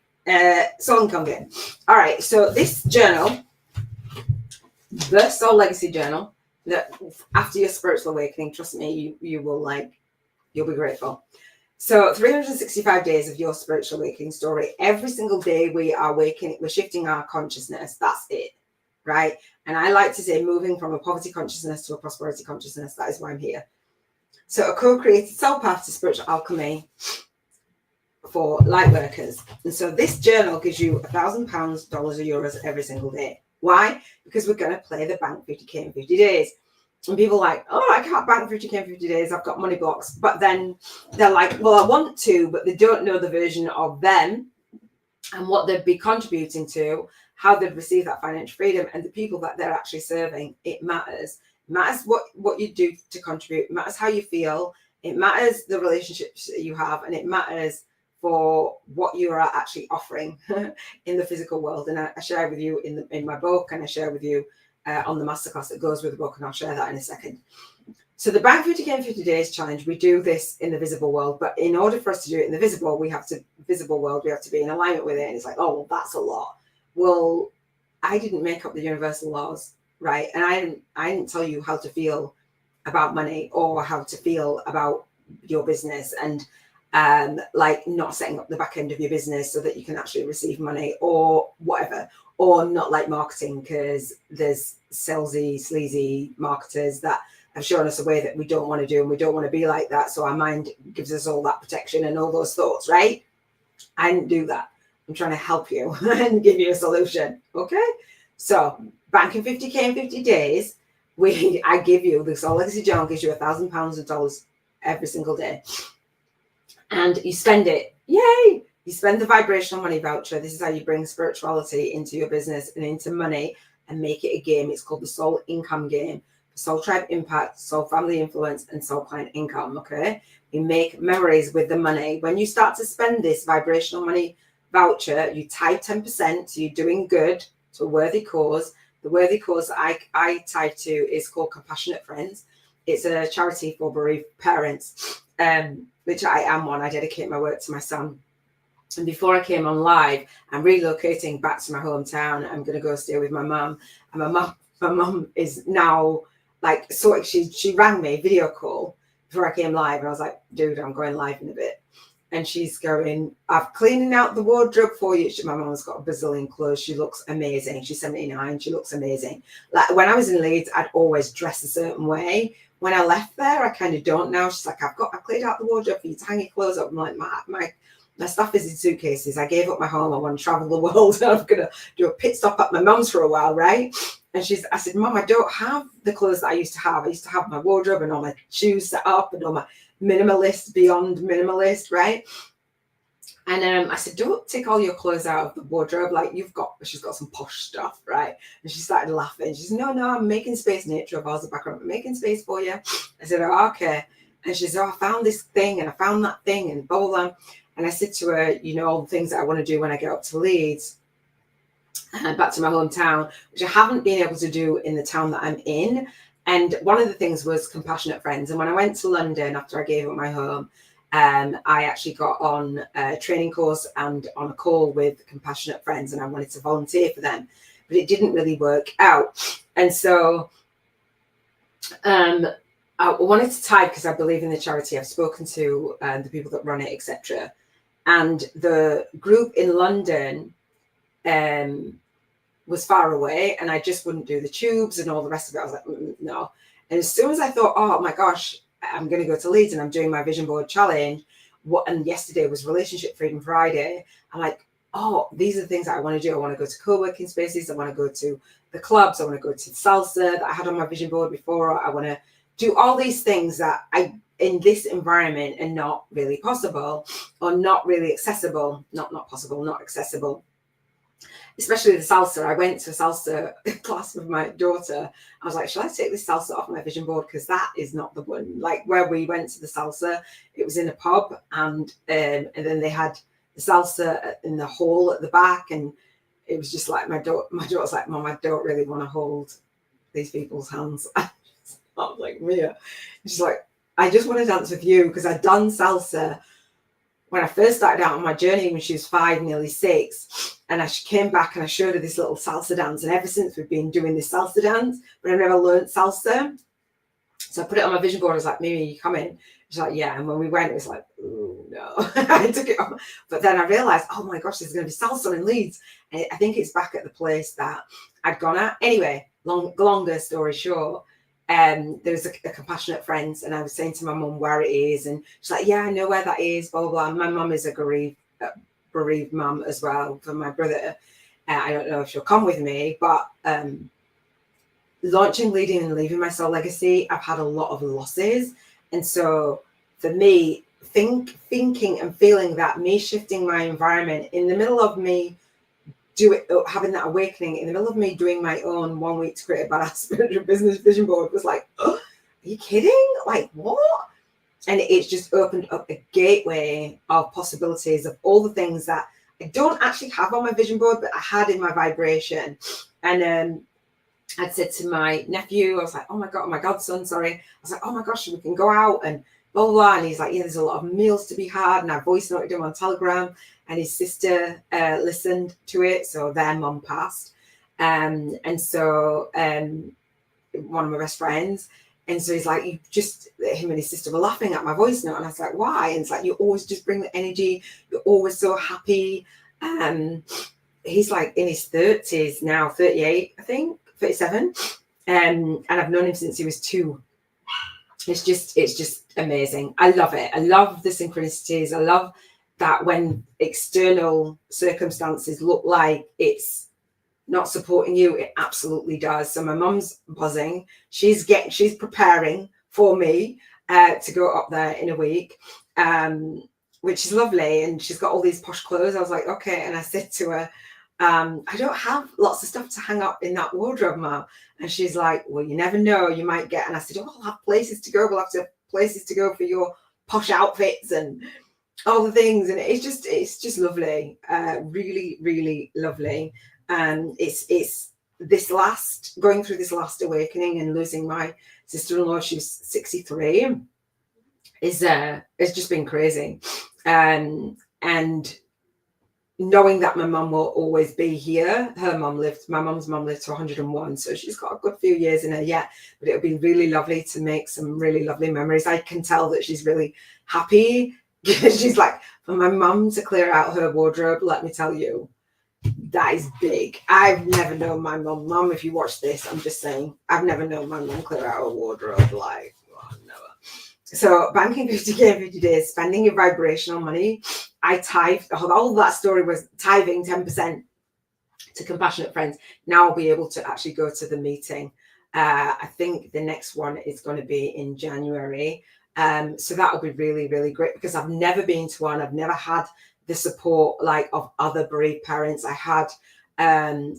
Soul income game. All right. So this journal, the Soul Legacy Journal, that after your spiritual awakening, trust me, you'll be grateful. So 365 days of your spiritual awakening story. Every single day we are waking, we're shifting our consciousness. That's it, right? And I like to say moving from a poverty consciousness to a prosperity consciousness. That is why I'm here. So a co-created soul path to spiritual alchemy for Lightworkers. And so this journal gives you £1,000, dollars, or euros every single day. Why? Because we're going to play the bank 50k in 50 days. And people are like, oh, I can't bank 50k in 50 days. I've got money blocks. But then they're like, well, I want to, but they don't know the version of them and what they'd be contributing to, how they'd receive that financial freedom, and the people that they're actually serving. It matters. It matters what you do to contribute. It matters how you feel. It matters the relationships that you have, and it matters for what you are actually offering in the physical world. And I share with you in my book, and I share with you on the masterclass that goes with the book, and I'll share that in a second. So the Bank 50k in 50 days challenge, we do this in the visible world, but in order for us to do it in the visible, we have to be in alignment with it. And it's like, oh, well, that's a lot. Well, I didn't make up the universal laws, right? And I didn't tell you how to feel about money or how to feel about your business, and like not setting up the back end of your business so that you can actually receive money or whatever, or not like marketing, because there's salesy, sleazy marketers that have shown us a way that we don't want to do, and we don't want to be like that. So our mind gives us all that protection and all those thoughts, right? I didn't do that. I'm trying to help you and give you a solution. Okay. So banking 50k in 50 days, I give you the Soul Legacy Journal gives you £1,000 of dollars every single day. And you spend it. Yay! You spend the vibrational money voucher. This is how you bring spirituality into your business and into money and make it a game. It's called the Soul Income Game. Soul Tribe Impact, Soul Family Influence, and Soul Client Income. Okay. You make memories with the money. When you start to spend this vibrational money voucher, you tie 10%. So you're doing good to a worthy cause. The worthy cause I tie to is called Compassionate Friends. It's a charity for bereaved parents, which I am one. I dedicate my work to my son. And before I came on live, I'm relocating back to my hometown. I'm going to go stay with my mum. And my mum is now like, so she rang me video call before I came live. And I was like, dude, I'm going live in a bit. And she's going, I'm cleaning out the wardrobe for you. My mum's got a bazillion clothes. She looks amazing. She's 79. She looks amazing. Like when I was in Leeds, I'd always dress a certain way. When I left there, I kind of don't now. She's like, I've cleared out the wardrobe for you to hang your clothes up. I'm like, my stuff is in suitcases. I gave up my home. I want to travel the world. And I'm going to do a pit stop at my mum's for a while, right? And I said, Mum, I don't have the clothes that I used to have. I used to have my wardrobe and all my shoes set up and all my minimalist, beyond minimalist, right? And I said, don't take all your clothes out of the wardrobe. Like she's got some posh stuff, right? And she started laughing. She said, no, I'm making space. Nature of ours, the background, I'm making space for you. I said, oh, okay. And she said, oh, I found this thing and I found that thing and blah, blah, blah. And I said to her, all the things that I want to do when I get up to Leeds and back to my hometown, which I haven't been able to do in the town that I'm in. And one of the things was Compassionate Friends. And when I went to London after I gave up my home, I actually got on a training course and on a call with Compassionate Friends, and I wanted to volunteer for them, but it didn't really work out. And so I wanted to tie, because I believe in the charity. I've spoken to the people that run it, etc. And the group in London was far away, and I just wouldn't do the tubes and all the rest of it. I was like, no. And as soon as I thought, oh my gosh, I'm going to go to Leeds and I'm doing my vision board challenge. And yesterday was Relationship Freedom Friday. I'm like, oh, these are the things that I want to do. I want to go to co-working spaces. I want to go to the clubs. I want to go to salsa that I had on my vision board before. I want to do all these things that in this environment are not really possible or not really accessible. Not possible, not accessible. Especially the salsa. I went to a salsa class with my daughter. I was like, shall I take this salsa off my vision board? Because that is not the one. Like where we went to the salsa, it was in a pub, and then they had the salsa in the hall at the back, and it was just like my daughter's like, Mom, I don't really want to hold these people's hands. I was like, Mia. She's like, I just want to dance with you, because I'd done salsa when I first started out on my journey when she was 5, nearly 6, and she came back and I showed her this little salsa dance. And ever since we've been doing this salsa dance, but I've never learned salsa. So I put it on my vision board. I was like, Mimi, you coming? She's like, yeah. And when we went, it was like, oh no. I took it off. But then I realized, oh my gosh, there's going to be salsa in Leeds. And I think it's back at the place that I'd gone at. Anyway, longer story short, there was a compassionate friends, and I was saying to my mum where it is, and she's like, yeah, I know where that is, blah, blah, blah. And my mum is a bereaved mum as well for my brother. I don't know if she'll come with me, but launching, leading, and leaving my soul legacy, I've had a lot of losses. And so for me, thinking and feeling that me shifting my environment in the middle of me having that awakening, in the middle of me doing my own 1 week to create a badass spiritual business vision board, was like, oh, are you kidding? Like, what? And it's just opened up a gateway of possibilities of all the things that I don't actually have on my vision board, but I had in my vibration. And I'd said to my nephew, I was like, oh my godson, sorry. I was like, oh my gosh, we can go out and blah, blah, blah. And he's like, yeah, there's a lot of meals to be had. And I voice noted him on Telegram, and his sister listened to it. So their mum passed. And so one of my best friends. And so he's like, him and his sister were laughing at my voice note. And I was like, why? And it's like, you always just bring the energy. You're always so happy. He's like in his 30s now, 38, I think. 37, and I've known him since he was 2. It's just amazing. I love it. I love the synchronicities. I love that when external circumstances look like it's not supporting you, it absolutely does. So my mum's buzzing. She's preparing for me to go up there in a week, which is lovely. And she's got all these posh clothes. I was like, okay. And I said to her, I don't have lots of stuff to hang up in that wardrobe, Mum. And she's like, well, you never know, you might get. And I said, oh, I'll have places to go. We'll have to have places to go for your posh outfits and all the things. And it's just lovely, really, really lovely. And it's going through this last awakening and losing my sister-in-law. She was 63. It's just been crazy. And knowing that my mum will always be here. My mum's mum lived to 101, so she's got a good few years in her yet, but it'll be really lovely to make some really lovely memories. I can tell that she's really happy. She's like, for my mum to clear out her wardrobe, let me tell you, that is big. I've never known my mum, if you watch this, I'm just saying, I've never known my mum clear out her wardrobe, like, oh, never. So banking 50K in 50 days, spending your vibrational money. I tithed, all that story was tithing 10% to compassionate friends. Now I'll be able to actually go to the meeting. I think the next one is going to be in January. So that'll be really, really great, because I've never been to one. I've never had the support like of other bereaved parents. I had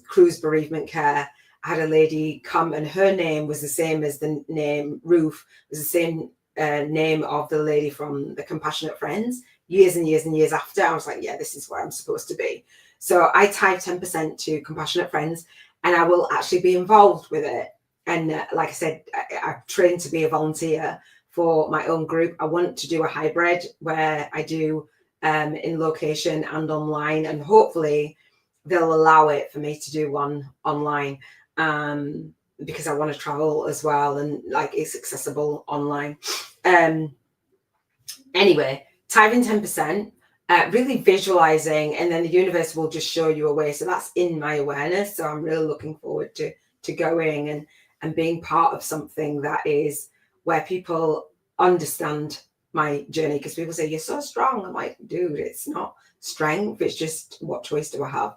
Cruise Bereavement Care. I had a lady come, and her name was the same as the name Ruth, was the same name of the lady from the Compassionate Friends. Years and years and years after, I was like, yeah, this is where I'm supposed to be. So I tithe 10% to Compassionate Friends, and I will actually be involved with it. And like I said, I've trained to be a volunteer for my own group. I want to do a hybrid where I do in location and online, and hopefully they'll allow it for me to do one online, because I want to travel as well, and like it's accessible online. Anyway, tithing 10%, really visualizing, and then the universe will just show you a way. So that's in my awareness. So I'm really looking forward to going and being part of something that is where people understand my journey, because people say, you're so strong. I'm like, dude, it's not strength. It's just, what choice do I have?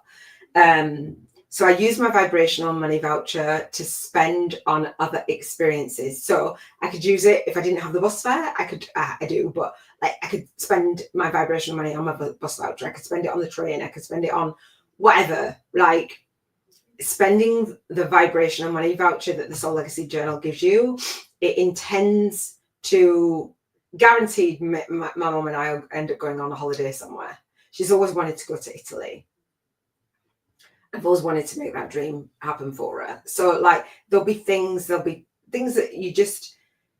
So I use my vibrational money voucher to spend on other experiences. So I could use it if I didn't have the bus fare. I do, but like I could spend my vibrational money on my bus voucher. I could spend it on the train. I could spend it on whatever. Like spending the vibrational money voucher that the Soul Legacy Journal gives you, it intends to guaranteed my mum and I end up going on a holiday somewhere. She's always wanted to go to Italy. I've always wanted to make that dream happen for her. So like there'll be things that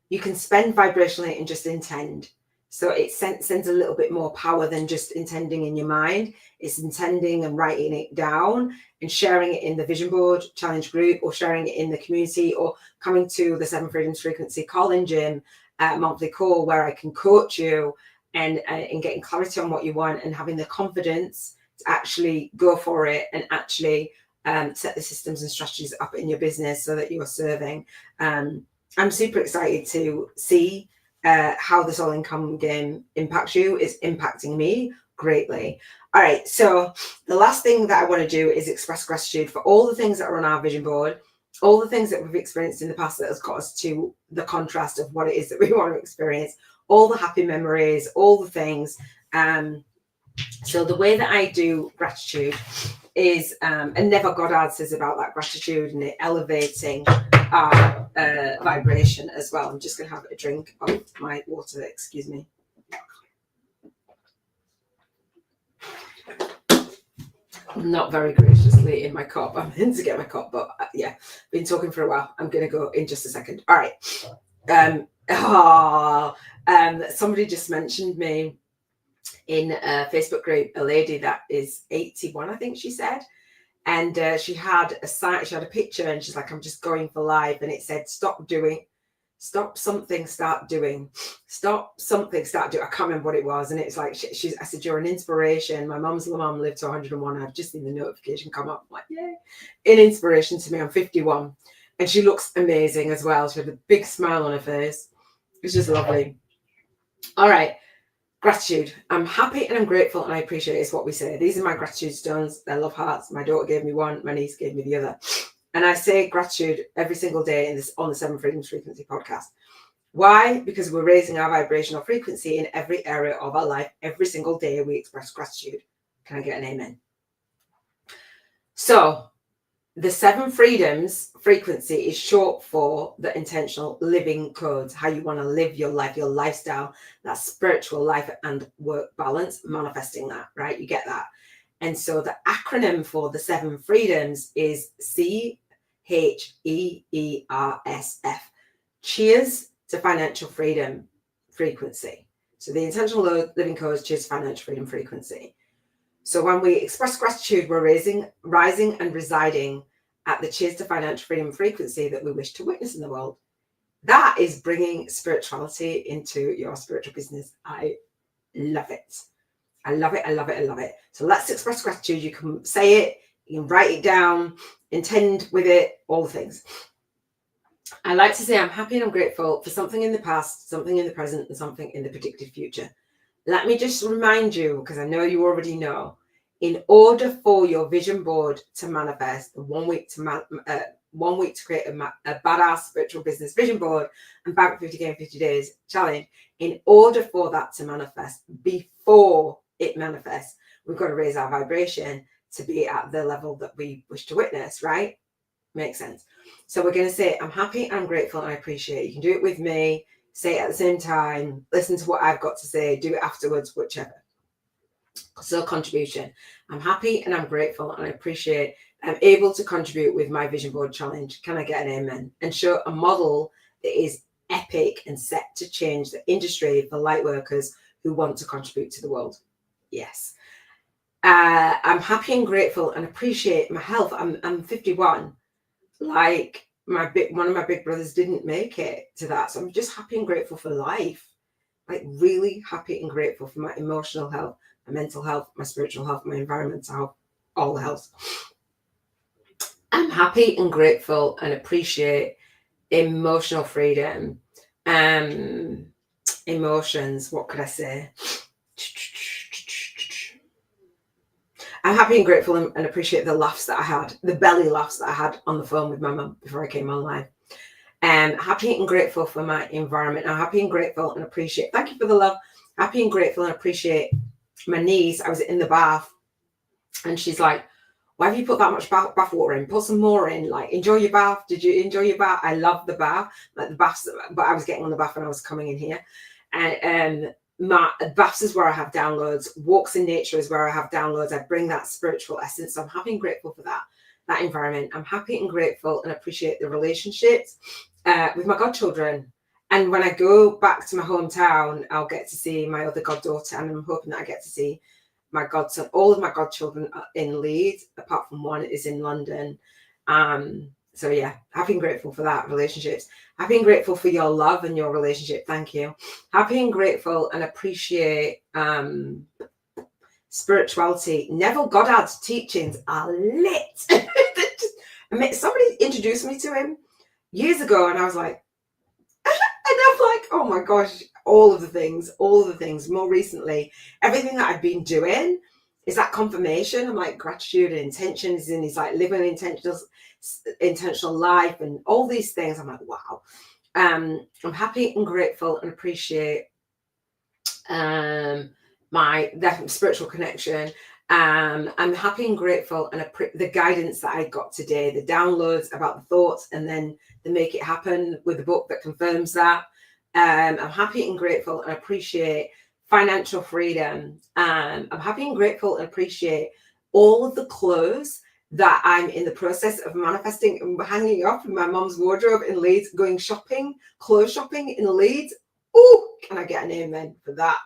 you can spend vibrationally and just intend. So it sends a little bit more power than just intending in your mind. It's intending and writing it down and sharing it in the vision board challenge group, or sharing it in the community, or coming to the 7 Freedoms Frequency call-in gym monthly call, where I can coach you and getting clarity on what you want, and having the confidence to actually go for it and actually set the systems and strategies up in your business so that you are serving. I'm super excited to see how this all income game impacts you. It's impacting me greatly. All right, so the last thing that I want to do is express gratitude for all the things that are on our vision board, all the things that we've experienced in the past that has got us to the contrast of what it is that we want to experience, all the happy memories, all the things. So the way that I do gratitude is, and Never Goddard says about that gratitude and it elevating our vibration as well. I'm just going to have a drink of my water, excuse me. Not very graciously in my cup. I'm in to get my cup, but yeah, been talking for a while. I'm going to go in just a second. All right. Somebody just mentioned me in a Facebook group, a lady that is 81, I think she said. And she had a picture, and she's like, I'm just going for life. And it said, stop something, start doing. I can't remember what it was. And it's like, I said, you're an inspiration. My mum's mum lived to 101. I've just seen the notification come up. I'm like, yay. An inspiration to me. I'm 51. And she looks amazing as well. She had a big smile on her face. It's just lovely. All right. Gratitude. I'm happy and I'm grateful and I appreciate it, is what we say. These are my gratitude stones. They're love hearts. My daughter gave me one. My niece gave me the other. And I say gratitude every single day on the 7 Freedoms Frequency podcast. Why? Because we're raising our vibrational frequency in every area of our life. Every single day we express gratitude. Can I get an amen? So the 7 Freedoms Frequency is short for the intentional living codes, how you want to live your life, your lifestyle, that spiritual life and work balance, manifesting that, right? You get that. And so the acronym for the 7 Freedoms is C.H.E.E.R.S.F. Cheers to Financial Freedom Frequency. So the intentional living code, cheers to financial freedom frequency. So when we express gratitude, we're rising and residing at the cheers to financial freedom frequency that we wish to witness in the world. That is bringing spirituality into your spiritual business. I love it. I love it. I love it. I love it. So let's express gratitude. You can say it, you can write it down, intend with it, all the things. I like to say I'm happy and I'm grateful for something in the past, something in the present, and something in the predicted future. Let me just remind you, because I know you already know, in order for your vision board to manifest, the 1 week to create a badass spiritual business vision board and Bank 50K in 50 days challenge, in order for that to manifest, before it manifests, we've got to raise our vibration to be at the level that we wish to witness, right? Makes sense. So we're going to say, I'm happy, I'm grateful, and I appreciate it. You can do it with me, say it at the same time, listen to what I've got to say, do it afterwards, whichever. So contribution. I'm happy and I'm grateful and I appreciate I'm able to contribute with my vision board challenge. Can I get an amen? And show a model that is epic and set to change the industry for light workers who want to contribute to the world. Yes. I'm happy and grateful and appreciate my health. I'm 51. Like one of my big brothers didn't make it to that. So I'm just happy and grateful for life. Like really happy and grateful for my emotional health, my mental health, my spiritual health, my environmental health, all the health. I'm happy and grateful and appreciate emotional freedom. Emotions, what could I say? I'm happy and grateful and appreciate the laughs that I had, the belly laughs that I had on the phone with my mum before I came online. Happy and grateful for my environment. I'm happy and grateful and appreciate, thank you for the love. Happy and grateful and appreciate my niece. I was in the bath and she's like, why have you put that much bath water in? Put some more in, like, enjoy your bath. Did you enjoy your bath? I love the bath, like the baths, but I was getting on the bath when I was coming in here. And my baths is where I have downloads. Walks in nature is where I have downloads. I bring that spiritual essence. So I'm happy and grateful for that environment. I'm happy and grateful and appreciate the relationships with my godchildren. And when I go back to my hometown, I'll get to see my other goddaughter, and I'm hoping that I get to see my godson. All of my godchildren are in Leeds, apart from one is in London. So yeah, happy and grateful for that, relationships. Happy and grateful for your love and your relationship. Thank you. Happy and grateful and appreciate spirituality. Neville Goddard's teachings are lit. Somebody introduced me to him years ago, and I was like, and I'm like, oh my gosh, all of the things. More recently, everything that I've been doing is that confirmation. I'm like, gratitude and intentions, and he's like living intentional life and all these things. I'm like, wow. I'm happy and grateful and appreciate my spiritual connection. I'm happy and grateful and the guidance that I got today, the downloads about the thoughts and then the make it happen with the book that confirms that. I'm happy and grateful and appreciate financial freedom. I'm happy and grateful and appreciate all of the clothes that I'm in the process of manifesting and hanging up in my mom's wardrobe in Leeds, going shopping, clothes shopping in Leeds. Oh, can I get an amen for that?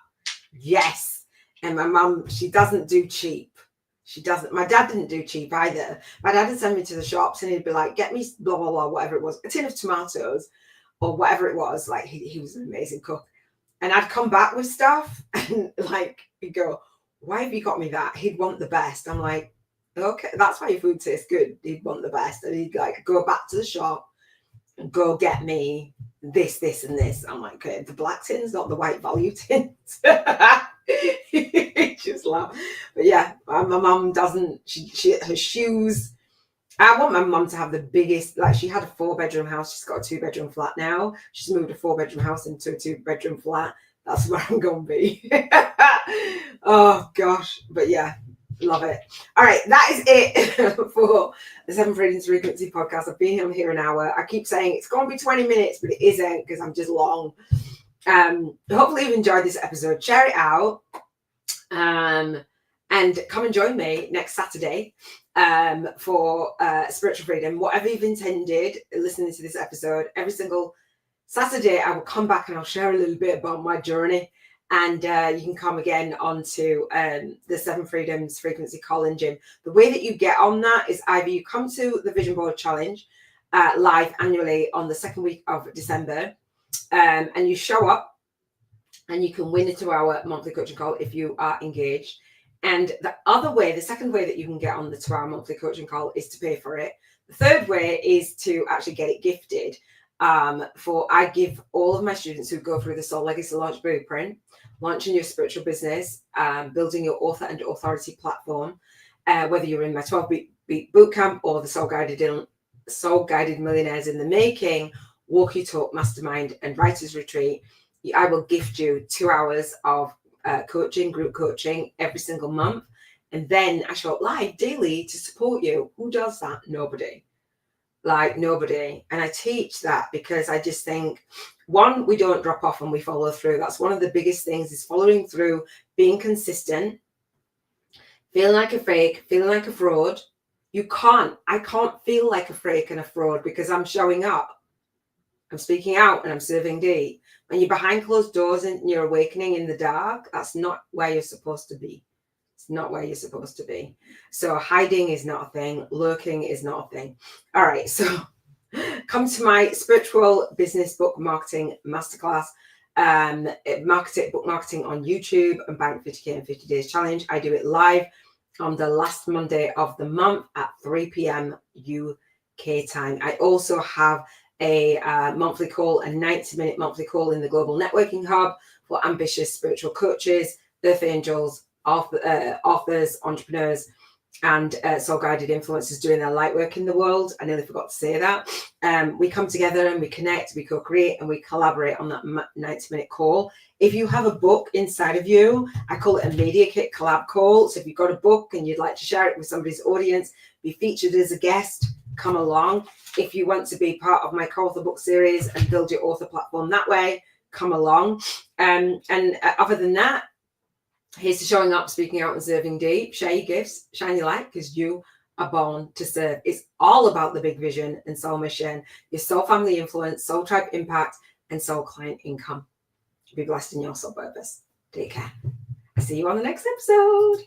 Yes. And my mum, she doesn't do cheap. She doesn't. My dad didn't do cheap either. My dad would send me to the shops and he'd be like, get me blah, blah, blah, whatever it was, a tin of tomatoes or whatever it was. Like he was an amazing cook. And I'd come back with stuff and like, he'd go, why have you got me that? He'd want the best. I'm like, okay, that's why your food tastes good. He'd want the best. And he'd like go back to the shop and go get me this, this, and this. I'm like, okay, the black tins, not the white value tins. Just laugh. But yeah, my mum doesn't, she her shoes. I want my mum to have the biggest, like she had a 4-bedroom house. She's got a 2-bedroom flat now. She's moved a 4-bedroom house into a 2-bedroom flat. That's where I'm going to be. Oh gosh. But yeah, love it. All right, that is it for the 7 Freedoms Frequency podcast. I've been on here an hour. I keep saying it's going to be 20 minutes, but it isn't because I'm just long. Hopefully you've enjoyed this episode. Share it out. And come and join me next Saturday for Spiritual Freedom. Whatever you've intended listening to this episode, every single Saturday I will come back and I'll share a little bit about my journey. And you can come again onto the 7 Freedoms Frequency Call-in Gym. The way that you get on that is either you come to the Vision Board Challenge live annually on the 2nd week of December, and you show up and you can win a 2-hour monthly coaching call if you are engaged. And the other way, the second way that you can get on the 2-hour monthly coaching call is to pay for it. The third way is to actually get it gifted. I give all of my students who go through the Soul Legacy Launch Blueprint, launching your spiritual business, building your author and authority platform, whether you're in my 12-week bootcamp or the Soul Guided Millionaires in the Making, Walk Your Talk Mastermind and Writers Retreat, I will gift you 2 hours of coaching, group coaching every single month. And then I show up live daily to support you. Who does that? Nobody. Like nobody. And I teach that because I just think, one, we don't drop off and we follow through. That's one of the biggest things, is following through, being consistent, feeling like a fake, feeling like a fraud. I can't feel like a fake and a fraud because I'm showing up. I'm speaking out and I'm serving deep. When you're behind closed doors and you're awakening in the dark, that's not where you're supposed to be. It's not where you're supposed to be. So hiding is not a thing. Lurking is not a thing. All right. So come to my spiritual business book marketing masterclass. Book marketing on YouTube and Bank 50K in 50 Days Challenge. I do it live on the last Monday of the month at 3 p.m. UK time. I also have a monthly call, a 90-minute monthly call in the Global Networking Hub for ambitious spiritual coaches, earth angels, authors, entrepreneurs, and soul-guided influencers doing their light work in the world. I nearly forgot to say that. We come together and we connect, we co-create, and we collaborate on that 90-minute call. If you have a book inside of you, I call it a Media Kit collab call. So if you've got a book and you'd like to share it with somebody's audience, be featured as a guest, come along. If you want to be part of my co-author book series and build your author platform that way, come along. And other than that, here's to showing up, speaking out, and serving deep. Share your gifts, shine your light, because you are born to serve. It's all about the big vision and soul mission, your soul family influence, soul tribe impact, and soul client income. Be blessed in your soul purpose. Take care. I'll see you on the next episode.